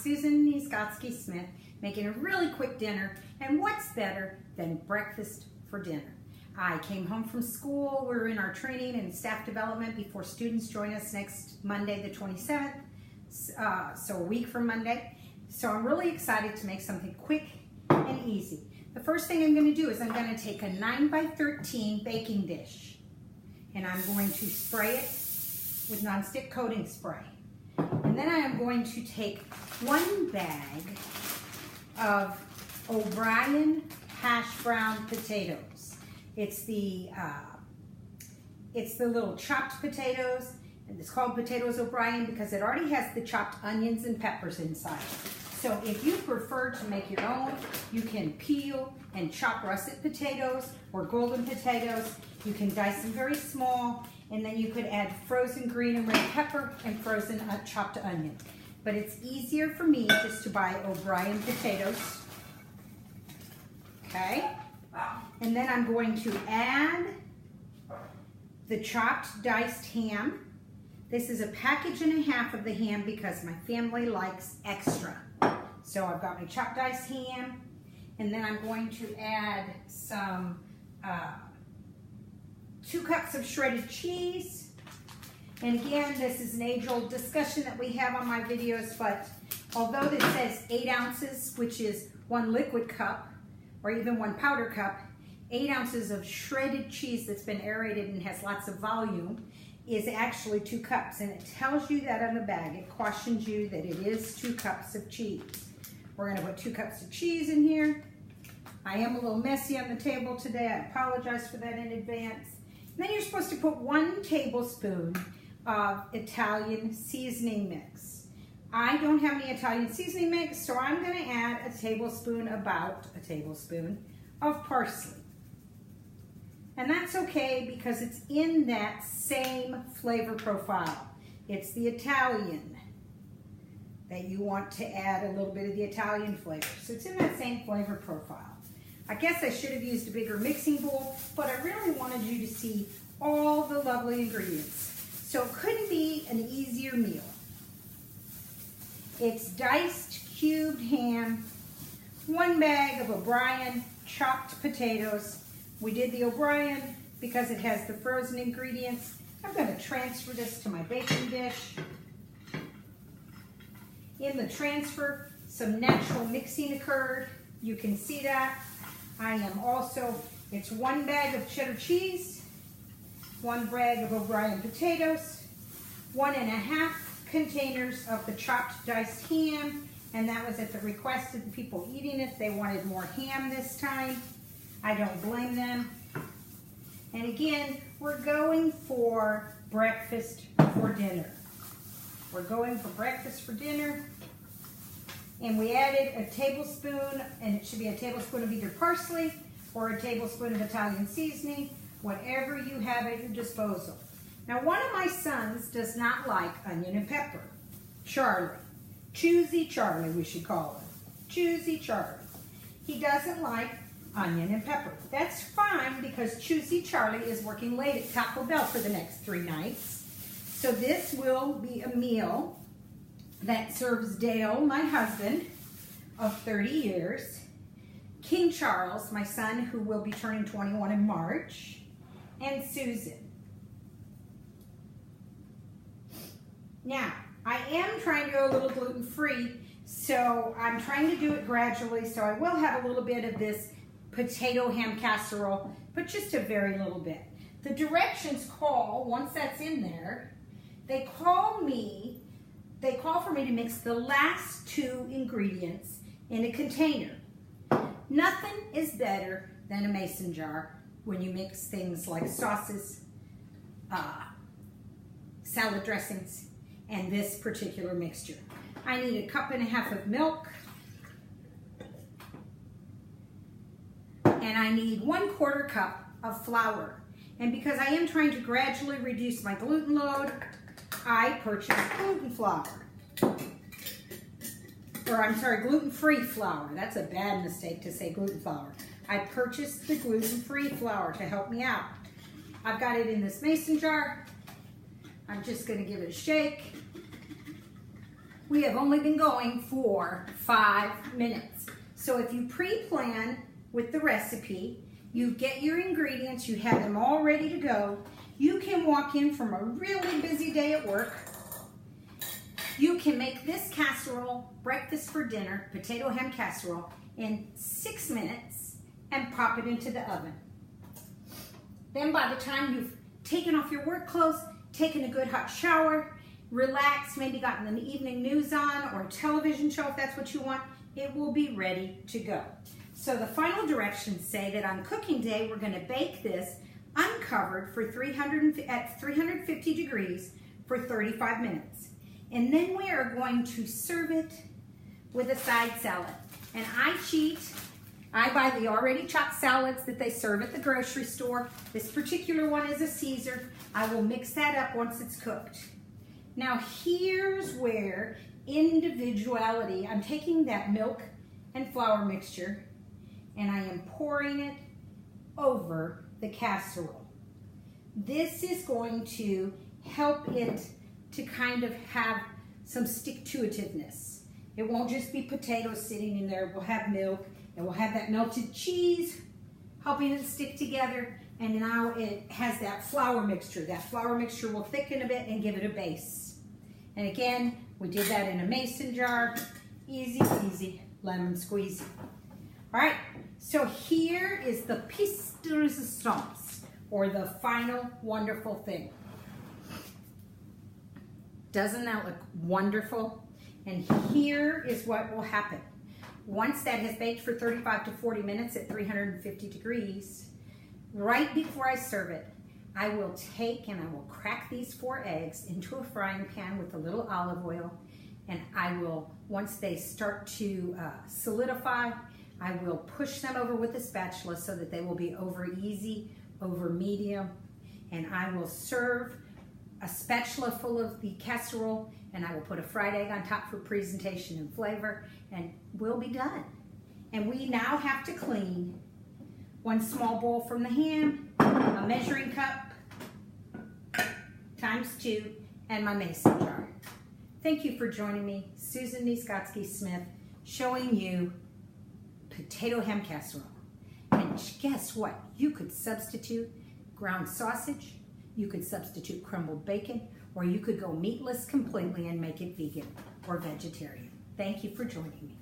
Susan Niskotsky-Smith, making a really quick dinner, and what's better than breakfast for dinner? I came home from school. We're in our training and staff development before students join us next Monday the 27th, so a week from Monday. So I'm really excited to make something quick and easy. The first thing I'm going to do is I'm going to take a 9x13 baking dish, and I'm going to spray it with nonstick coating spray. And then I am going to take 1 bag of O'Brien hash brown potatoes. It's the little chopped potatoes, and it's called Potatoes O'Brien because it already has the chopped onions and peppers inside. So if you prefer to make your own, you can peel and chop russet potatoes or golden potatoes. You can dice them very small, and then you could add frozen green and red pepper and frozen chopped onion. But it's easier for me just to buy O'Brien potatoes. Okay? And then I'm going to add the chopped diced ham. This is a package and a half of the ham because my family likes extra. So I've got my chopped diced ham, and then I'm going to add some 2 cups of shredded cheese. And again, this is an age-old discussion that we have on my videos, but although this says 8 ounces, which is 1 liquid cup, or even 1 powder cup, 8 ounces of shredded cheese that's been aerated and has lots of volume is actually 2 cups. And it tells you that on the bag. It cautions you that it is 2 cups of cheese. We're going to put 2 cups of cheese in here. I am a little messy on the table today. I apologize for that in advance. And then you're supposed to put 1 tablespoon of Italian seasoning mix. I don't have any Italian seasoning mix, so I'm going to add about a tablespoon of parsley. And that's okay because it's in that same flavor profile. It's the Italian that you want to add a little bit of the Italian flavor. So it's in that same flavor profile. I guess I should have used a bigger mixing bowl, but I really wanted you to see all the lovely ingredients. So it couldn't be an easier meal. It's diced cubed ham, 1 bag of O'Brien chopped potatoes. We did the O'Brien because it has the frozen ingredients. I'm going to transfer this to my baking dish. In the transfer, some natural mixing occurred. You can see that. It's 1 bag of cheddar cheese, 1 bag of O'Brien potatoes, 1.5 containers of the chopped diced ham, and that was at the request of the people eating it. They wanted more ham this time. I don't blame them. And again, we're going for breakfast for dinner. We're going for breakfast for dinner. And we added a tablespoon, and it should be a tablespoon of either parsley or a tablespoon of Italian seasoning, whatever you have at your disposal. Now, one of my sons does not like onion and pepper. Charlie. Choosy Charlie, we should call him. Choosy Charlie. He doesn't like onion and pepper. That's fine because Choosy Charlie is working late at Taco Bell for the next 3 nights. So this will be a meal that serves Dale, my husband, of 30 years, King Charles, my son, who will be turning 21 in March, and Susan. Now, I am trying to go a little gluten-free, so I'm trying to do it gradually, so I will have a little bit of this potato ham casserole, but just a very little bit. The directions call, once that's in there, they call for me to mix the last 2 ingredients in a container. Nothing is better than a mason jar when you mix things like sauces, salad dressings, and this particular mixture. I need 1.5 cups of milk, and I need 1/4 cup of flour. And because I am trying to gradually reduce my gluten load, I purchased gluten flour. Gluten-free flour. That's a bad mistake to say gluten flour. I purchased the gluten-free flour to help me out. I've got it in this mason jar. I'm just going to give it a shake. we have only been going for 5 minutes. So if you pre-plan with the recipe, you get your ingredients, you have them all ready to go, you can walk in from a really busy day at work. You can make this casserole, breakfast for dinner, potato ham casserole, in 6 minutes and pop it into the oven. Then by the time you've taken off your work clothes, taken a good hot shower, relaxed, maybe gotten the evening news on or a television show if that's what you want, it will be ready to go. So the final directions say that on cooking day, we're gonna bake this uncovered for at 350 degrees for 35 minutes. And then we are going to serve it with a side salad. And I cheat. I buy the already chopped salads that they serve at the grocery store. This particular one is a Caesar. I will mix that up once it's cooked. Now here's where individuality, I'm taking that milk and flour mixture and I am pouring it over the casserole. This is going to help it to kind of have some stick-to-itiveness. It won't just be potatoes sitting in there. We'll have milk and we'll have that melted cheese helping it stick together. And now it has that flour mixture. That flour mixture will thicken a bit and give it a base. And again, we did that in a mason jar. Easy peasy, lemon squeezy. All right, so here is the piece de resistance, or the final wonderful thing. Doesn't that look wonderful? And here is what will happen. Once that has baked for 35 to 40 minutes at 350 degrees, right before I serve it, I will take and I will crack these 4 eggs into a frying pan with a little olive oil, and I will, once they start to solidify, I will push them over with a spatula so that they will be over easy, over medium, and I will serve a spatula full of the casserole, and I will put a fried egg on top for presentation and flavor, and we'll be done. And we now have to clean 1 small bowl from the ham, a measuring cup, ×2, and my mason jar. Thank you for joining me, Susan Niskotsky-Smith, showing you potato ham casserole. And guess what? You could substitute ground sausage, you could substitute crumbled bacon, or you could go meatless completely and make it vegan or vegetarian. Thank you for joining me.